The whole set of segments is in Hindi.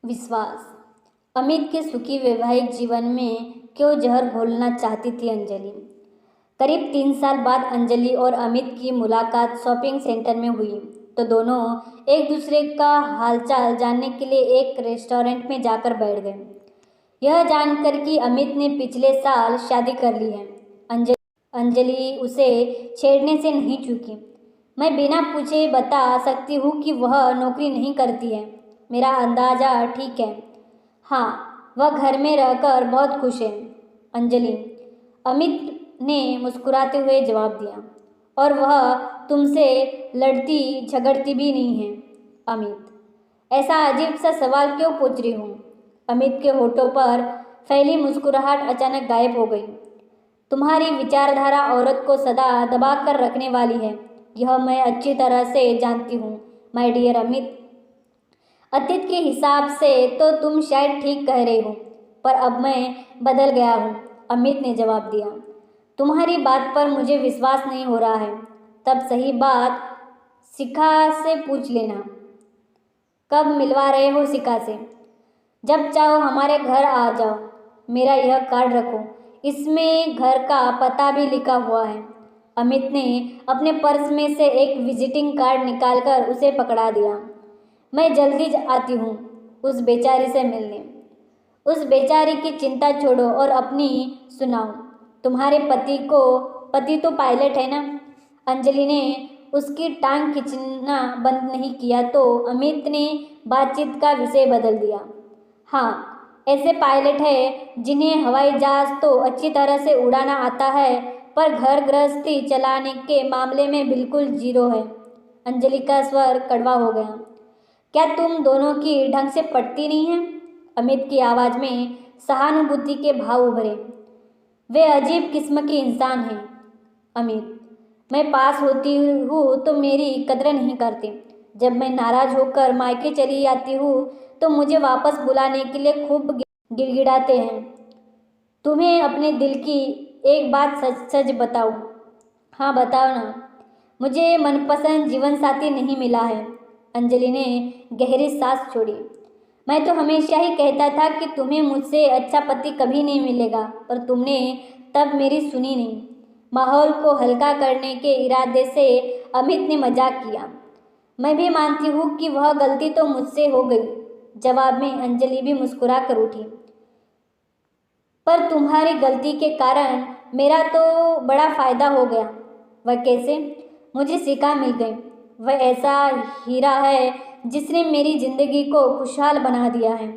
विश्वास। अमित के सुखी वैवाहिक जीवन में क्यों जहर घोलना चाहती थी अंजलि। करीब 3 साल बाद अंजलि और अमित की मुलाकात शॉपिंग सेंटर में हुई तो दोनों एक दूसरे का हालचाल जानने के लिए एक रेस्टोरेंट में जाकर बैठ गए। यह जानकर कि अमित ने पिछले साल शादी कर ली है, अंजलि उसे छेड़ने से नहीं चूकी। मैं बिना पूछे बता सकती हूँ कि वह नौकरी नहीं करती है। मेरा अंदाजा ठीक है। हाँ, वह घर में रहकर बहुत खुश है। अंजलि, अमित ने मुस्कुराते हुए जवाब दिया। और वह तुमसे लड़ती झगड़ती भी नहीं है। अमित, ऐसा अजीब सा सवाल क्यों पूछ रही हूँ। अमित के होठों पर फैली मुस्कुराहट अचानक गायब हो गई। तुम्हारी विचारधारा औरत को सदा दबा कर रखने वाली है, यह मैं अच्छी तरह से जानती हूँ माय डियर अमित। अतीत के हिसाब से तो तुम शायद ठीक कह रहे हो, पर अब मैं बदल गया हूँ, अमित ने जवाब दिया। तुम्हारी बात पर मुझे विश्वास नहीं हो रहा है। तब सही बात शिखा से पूछ लेना। कब मिलवा रहे हो शिखा से? जब चाहो हमारे घर आ जाओ। मेरा यह कार्ड रखो, इसमें घर का पता भी लिखा हुआ है। अमित ने अपने पर्स में से एक विजिटिंग कार्ड निकालकर उसे पकड़ा दिया। मैं जल्दी आती हूँ उस बेचारी से मिलने। उस बेचारी की चिंता छोड़ो और अपनी सुनाओ। तुम्हारे पति तो पायलट है ना? अंजलि ने उसकी टांग खींचना बंद नहीं किया तो अमित ने बातचीत का विषय बदल दिया। हाँ, ऐसे पायलट है जिन्हें हवाई जहाज तो अच्छी तरह से उड़ाना आता है, पर घर गृहस्थी चलाने के मामले में बिल्कुल जीरो है। अंजलि का स्वर कड़वा हो गया। क्या तुम दोनों की ढंग से पटती नहीं है? अमित की आवाज़ में सहानुभूति के भाव उभरे। वे अजीब किस्म के इंसान हैं अमित। मैं पास होती हूँ तो मेरी कदर नहीं करते। जब मैं नाराज होकर मायके चली आती हूँ तो मुझे वापस बुलाने के लिए खूब गिड़गिड़ाते हैं। तुम्हें अपने दिल की एक बात सच सच बताओ। हाँ बताओ ना। मुझे मनपसंद जीवन साथी नहीं मिला है। अंजलि ने गहरी सांस छोड़ी। मैं तो हमेशा ही कहता था कि तुम्हें मुझसे अच्छा पति कभी नहीं मिलेगा, पर तुमने तब मेरी सुनी नहीं। माहौल को हल्का करने के इरादे से अमित ने मजाक किया। मैं भी मानती हूँ कि वह गलती तो मुझसे हो गई। जवाब में अंजलि भी मुस्कुरा कर उठी। पर तुम्हारी गलती के कारण मेरा तो बड़ा फायदा हो गया। वह कैसे? मुझे शिखा मिल गई। वह ऐसा हीरा है जिसने मेरी जिंदगी को खुशहाल बना दिया है।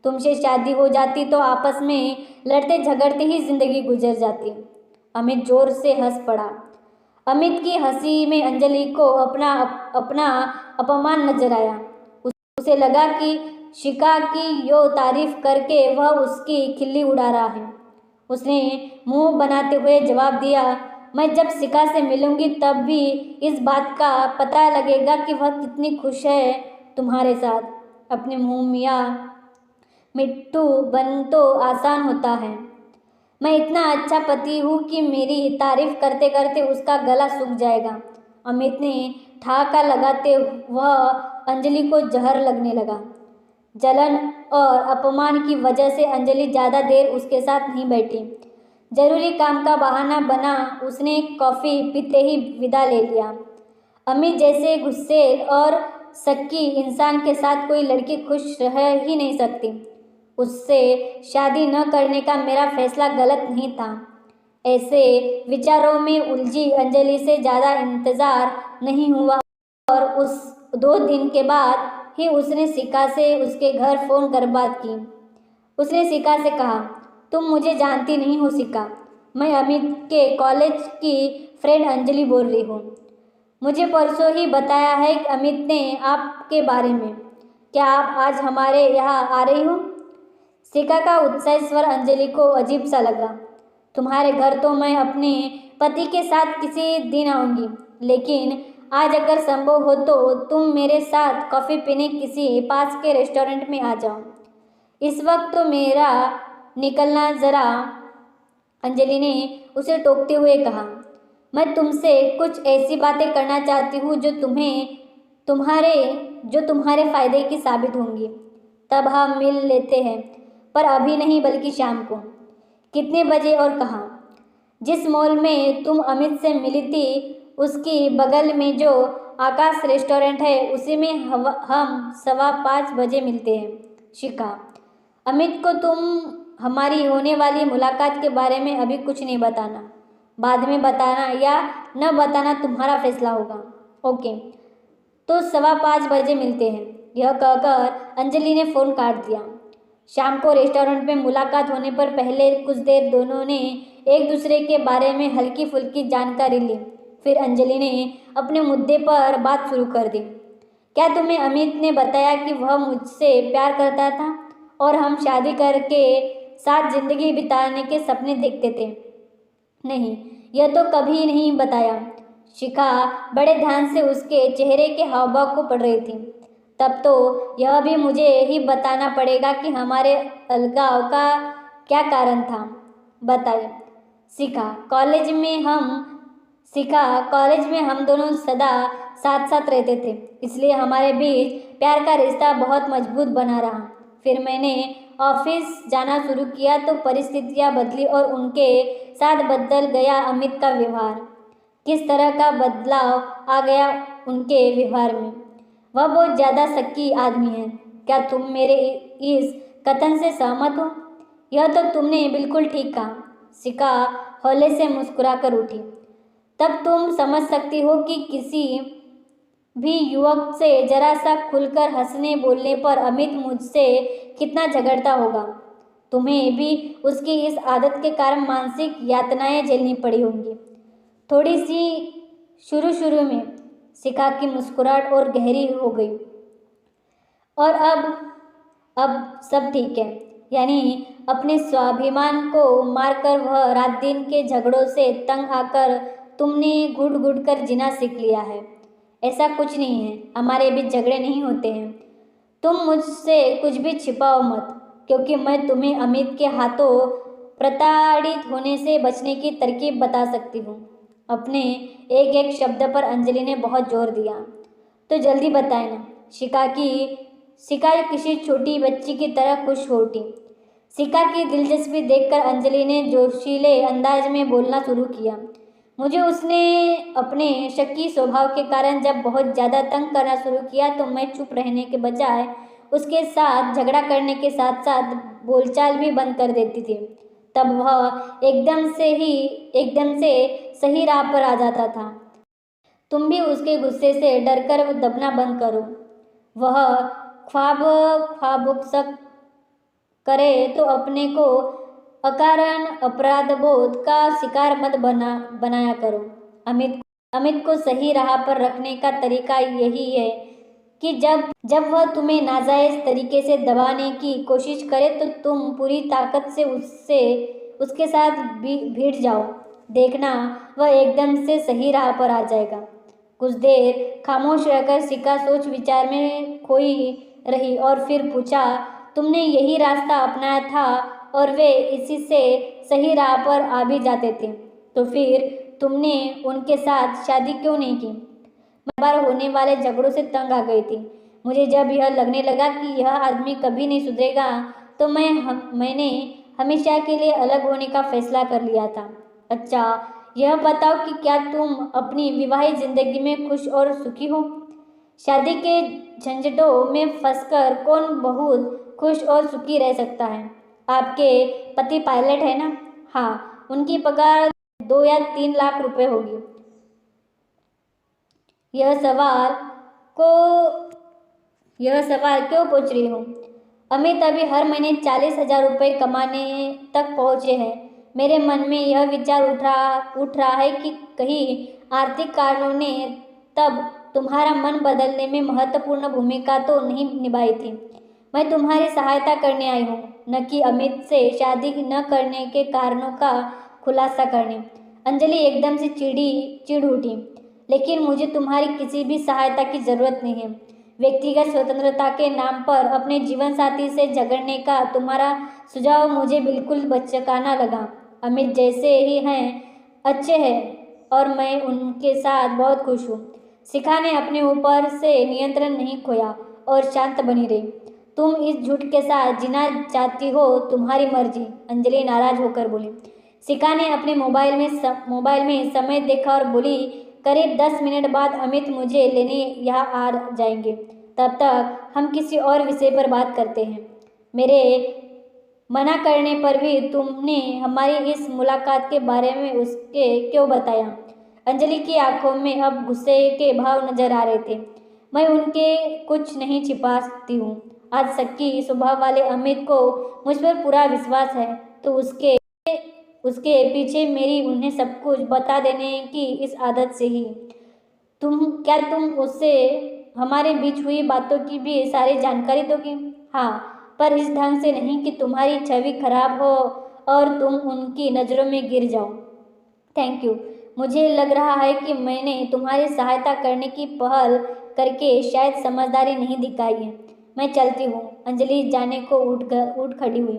तुमसे शादी हो जाती तो आपस में लड़ते झगड़ते ही जिंदगी गुजर जाती। अमित जोर से हंस पड़ा। अमित की हंसी में अंजलि को अपना अपमान नजर आया। उसे लगा कि शिखा की यो तारीफ करके वह उसकी खिल्ली उड़ा रहा है। उसने मुंह बनाते हुए जवाब दिया, मैं जब शिखा से मिलूंगी तब भी इस बात का पता लगेगा कि वह कितनी खुश है तुम्हारे साथ। अपने मुंह मियाँ मिट्टू बन तो आसान होता है। मैं इतना अच्छा पति हूँ कि मेरी तारीफ करते करते उसका गला सूख जाएगा। अमित ने ठहाका लगाते वह अंजलि को जहर लगने लगा। जलन और अपमान की वजह से अंजलि ज़्यादा देर उसके साथ नहीं बैठी। जरूरी काम का बहाना बना उसने कॉफ़ी पीते ही विदा ले लिया। अमित जैसे गुस्सेल और शक्की इंसान के साथ कोई लड़की खुश रह ही नहीं सकती। उससे शादी न करने का मेरा फैसला गलत नहीं था। ऐसे विचारों में उलझी अंजलि से ज़्यादा इंतज़ार नहीं हुआ और उस 2 दिन के बाद ही उसने शिखा से उसके घर फ़ोन कर बात की। उसने शिखा से कहा, तुम मुझे जानती नहीं हो शिखा, मैं अमित के कॉलेज की फ्रेंड अंजलि बोल रही हूँ। मुझे परसों ही बताया है कि अमित ने आपके बारे में। क्या आप आज हमारे यहाँ आ रही हो? शिखा का उत्साही स्वर अंजलि को अजीब सा लगा। तुम्हारे घर तो मैं अपने पति के साथ किसी दिन आऊँगी, लेकिन आज अगर संभव हो तो तुम मेरे साथ कॉफ़ी पीने किसी पास के रेस्टोरेंट में आ जाओ। इस वक्त तो मेरा निकलना ज़रा, अंजलि ने उसे टोकते हुए कहा। मैं तुमसे कुछ ऐसी बातें करना चाहती हूँ जो तुम्हारे फ़ायदे की साबित होंगी। तब हम मिल लेते हैं, पर अभी नहीं बल्कि शाम को। कितने बजे और कहाँ? जिस मॉल में तुम अमित से मिली थी उसकी बगल में जो आकाश रेस्टोरेंट है उसी में हम 5:15 बजे मिलते हैं। शिखा, अमित को तुम हमारी होने वाली मुलाकात के बारे में अभी कुछ नहीं बताना। बाद में बताना या न बताना तुम्हारा फैसला होगा। ओके, तो 5:15 बजे मिलते हैं। यह कहकर अंजलि ने फ़ोन काट दिया। शाम को रेस्टोरेंट में मुलाकात होने पर पहले कुछ देर दोनों ने एक दूसरे के बारे में हल्की फुल्की जानकारी ली। फिर अंजलि ने अपने मुद्दे पर बात शुरू कर दी। क्या तुम्हें अमित ने बताया कि वह मुझसे प्यार करता था और हम शादी करके साथ जिंदगी बिताने के सपने देखते थे? नहीं, यह तो कभी नहीं बताया। शिखा बड़े ध्यान से उसके चेहरे के हाव भाव को पढ़ रही थी। तब तो यह भी मुझे ही बताना पड़ेगा कि हमारे अलगाव का क्या कारण था। बताइए। कॉलेज में हम दोनों सदा साथ साथ रहते थे, इसलिए हमारे बीच प्यार का रिश्ता बहुत मजबूत बना रहा। फिर मैंने ऑफिस जाना शुरू किया तो परिस्थितियां बदली और उनके साथ बदल गया अमित का व्यवहार। किस तरह का बदलाव आ गया उनके व्यवहार में? वह बहुत ज़्यादा शक्की आदमी है। क्या तुम मेरे इस कथन से सहमत हो? यह तो तुमने बिल्कुल ठीक कहा। शिखा हौले से मुस्कुराकर उठी। तब तुम समझ सकती हो कि किसी भी युवक से जरा सा खुलकर हंसने बोलने पर अमित मुझसे कितना झगड़ता होगा। तुम्हें भी उसकी इस आदत के कारण मानसिक यातनाएं झेलनी पड़ी होंगी। थोड़ी सी शुरू में। शिखा की मुस्कुराहट और गहरी हो गई। और अब सब ठीक है। यानी अपने स्वाभिमान को मारकर वह रात दिन के झगड़ों से तंग आकर तुमने घुट घुट कर जीना सीख लिया है। ऐसा कुछ नहीं है, हमारे बीच झगड़े नहीं होते हैं। तुम मुझसे कुछ भी छिपाओ मत, क्योंकि मैं तुम्हें अमित के हाथों प्रताड़ित होने से बचने की तरकीब बता सकती हूँ। अपने एक एक शब्द पर अंजलि ने बहुत जोर दिया। तो जल्दी बताए ना। शिखा किसी छोटी बच्ची की तरह खुश हो उठी। शिखा की दिलचस्पी देखकर अंजलि ने जोशीले अंदाज में बोलना शुरू किया। मुझे उसने अपने शक्की स्वभाव के कारण जब बहुत ज़्यादा तंग करना शुरू किया तो मैं चुप रहने के बजाय उसके साथ झगड़ा करने के साथ साथ बोलचाल भी बंद कर देती थी। तब वह एकदम से सही राह पर आ जाता था। तुम भी उसके गुस्से से डरकर दबना बंद करो। वह ख्वाब करे तो अपने को अकारण अपराध बोध का शिकार मत बनाया करो। अमित को सही राह पर रखने का तरीका यही है कि जब वह तुम्हें नाजायज तरीके से दबाने की कोशिश करे तो तुम पूरी ताकत से उसके साथ भिड़ जाओ। देखना, वह एकदम से सही राह पर आ जाएगा। कुछ देर खामोश रहकर शिखा सोच विचार में खोई रही और फिर पूछा, तुमने यही रास्ता अपनाया था और वे इसी से सही राह पर आ भी जाते थे, तो फिर तुमने उनके साथ शादी क्यों नहीं की? मैं बार होने वाले झगड़ों से तंग आ गई थी। मुझे जब यह लगने लगा कि यह आदमी कभी नहीं सुधरेगा तो मैंने हमेशा के लिए अलग होने का फैसला कर लिया था। अच्छा, यह बताओ कि क्या तुम अपनी विवाहित जिंदगी में खुश और सुखी हो? शादी के झंझटों में फंसकर कौन बहुत खुश और सुखी रह सकता है? आपके पति पायलट है ना? हाँ, उनकी पगार 2 या 3 लाख रुपए होगी। यह सवाल क्यों पूछ रही हूँ? अमित अभी हर महीने 40,000 रुपये कमाने तक पहुँचे हैं। मेरे मन में यह विचार उठ रहा है कि कहीं आर्थिक कारणों ने तब तुम्हारा मन बदलने में महत्वपूर्ण भूमिका तो नहीं निभाई थी। मैं तुम्हारी सहायता करने आई हूँ, न कि अमित से शादी न करने के कारणों का खुलासा करने। अंजलि एकदम से चिढ़ उठी। लेकिन मुझे तुम्हारी किसी भी सहायता की जरूरत नहीं है। व्यक्तिगत स्वतंत्रता के नाम पर अपने जीवन साथी से झगड़ने का तुम्हारा सुझाव मुझे बिल्कुल बचकाना लगा। अमित जैसे ही हैं अच्छे हैं और मैं उनके साथ बहुत खुश हूँ। शिखा ने अपने ऊपर से नियंत्रण नहीं खोया और शांत बनी रही। तुम इस झूठ के साथ जीना चाहती हो, तुम्हारी मर्जी, अंजलि नाराज होकर बोली। शिखा ने अपने मोबाइल में समय देखा और बोली, करीब 10 मिनट बाद अमित मुझे लेने यहाँ आ जाएंगे। तब तक हम किसी और विषय पर बात करते हैं। मेरे मना करने पर भी तुमने हमारी इस मुलाकात के बारे में उसके क्यों बताया? अंजलि की आंखों में अब गुस्से के भाव नजर आ रहे थे। मैं उनके कुछ नहीं छिपाती हूँ। आज शक्की स्वभाव वाले अमित को मुझ पर पूरा विश्वास है, तो उसके पीछे मेरी उन्हें सब कुछ बता देने की इस आदत से ही। तुम उससे हमारे बीच हुई बातों की भी सारी जानकारी दोगी? हाँ, पर इस ढंग से नहीं कि तुम्हारी छवि खराब हो और तुम उनकी नज़रों में गिर जाओ। Thank you. मुझे लग रहा है कि मैंने तुम्हारी सहायता करने की पहल करके शायद समझदारी नहीं दिखाई है। मैं चलती हूँ। अंजलि जाने को उठ खड़ी हुई।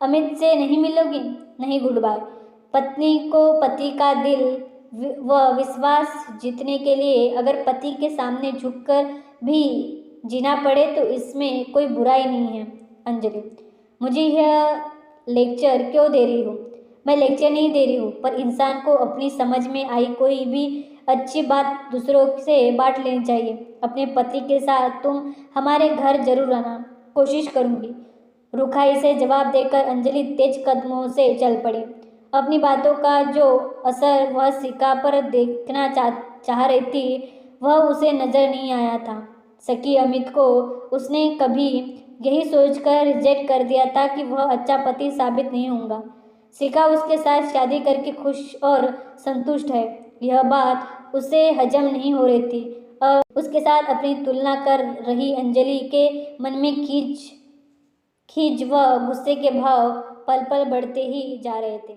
अमित से नहीं मिलोगी? नहीं, गुड बाय। पत्नी को पति का दिल व विश्वास जीतने के लिए अगर पति के सामने झुककर भी जीना पड़े तो इसमें कोई बुराई नहीं है। अंजलि, मुझे यह लेक्चर क्यों दे रही हो? मैं लेक्चर नहीं दे रही हूँ, पर इंसान को अपनी समझ में आई कोई भी अच्छी बात दूसरों से बांट लेनी चाहिए। अपने पति के साथ तुम हमारे घर जरूर आना। कोशिश करूँगी। रुखाई से जवाब देकर अंजलि तेज कदमों से चल पड़ी। अपनी बातों का जो असर वह शिखा पर देखना चाह रही थी, वह उसे नजर नहीं आया था। सकी अमित को उसने कभी यही सोचकर रिजेक्ट कर दिया था कि वह अच्छा पति साबित नहीं होगा। शिखा उसके साथ शादी करके खुश और संतुष्ट है, यह बात उसे हजम नहीं हो रही थी। उसके साथ अपनी तुलना कर रही अंजलि के मन में खींच व गुस्से के भाव पल पल बढ़ते ही जा रहे थे।